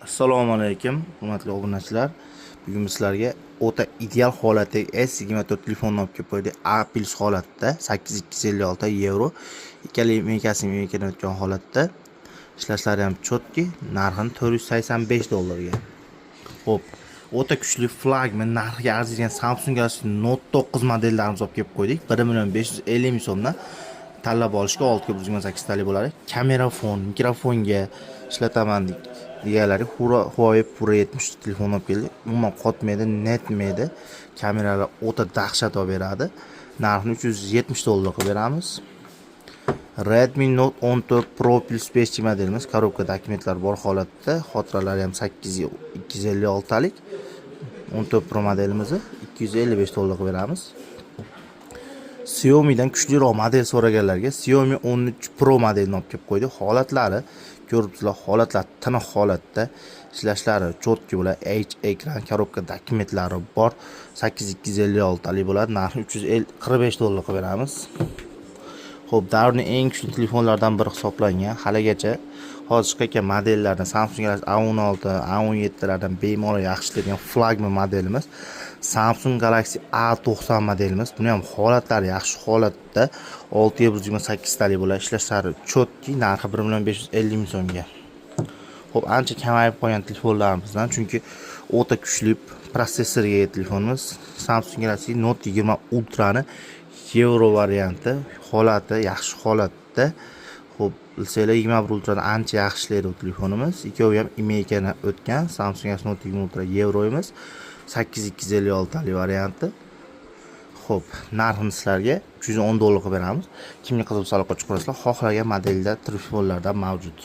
Assalomu alaykum, hurmatli obunachilar. Bugun sizlarga o'ta ideal holatdagi S24 telefonni olib kelib qo'ydik. A+ holatda 8256 yevro. Ikkala mekasini yeyotgan holatda. Ishlashlari ham chotki, narxini 485 dollarga. Xo'p, o'ta kuchli flagman narxiga arziydigan Samsung Galaxy Note 9 modellarimiz olib kelib qo'ydik. 1.550 ming so'mdan tanlab olishga 628 talik bo'ladi. Kamera fon, mikrofonga ishlataman deganlari Huawei Pure 70 telefon olib keldik. Umuman qotmaydi, netmaydi. Kameralar o'ta dahshat olib beradi. Narxini 370 dollar qilib beramiz. Redmi Note 14 Pro Plus 5 modelimiz korobka dokumentlar bor holatda, xotiralari ham 8256 talik. 14 Pro modelimizni 255 dollar qilib beramiz. Xiaomi'dan kuchliroq model so'raganlarga Xiaomi 13 Pro modelini olib kelib qo'ydik. Holatlari ko'ribsizlar, holatlar tiniq holatda, ishlashlari chotki bo'ladi. Ekran, korobka dokumentlari bor. 8256 talik bo'ladi. Narxi 345 dollar qilib beramiz. Xo'p, davrning eng kuchli telefonlardan biri hisoblangan. Haligacha hozir chiqqan modellardan Samsung Galaxy A16, A17 lardan bemalol yaxshi ishlaydigan flagman modelimiz Samsung Galaxy A90 modelimiz. Buni ham holatlari yaxshi holatda 628 talik bo'ladi. Ishlashlari chotki, narxi 1.550 ming so'mga. Xo'p, ancha kamayib qolgan telefonlarimizdan, chunki o'ta kuchli protsessorga ega telefonimiz. Samsung Galaxy Note 20 Ultra ni yevro varianti, holati yaxshi holatda. Xo'p, bilsanglar 21 Ultra ancha yaxshi ishlaydi bu telefonimiz. Ikkovi ham imeykani o'tgan. Samsung Galaxy Note 20 Ultra yevroimiz, 8256 talik varianti. Xo'p, narxini sizlarga 310 dollar qilib beramiz. Kimga qiziqsa aloqa chiqarasizlar, xohlagan modelda telefonlardan mavjud.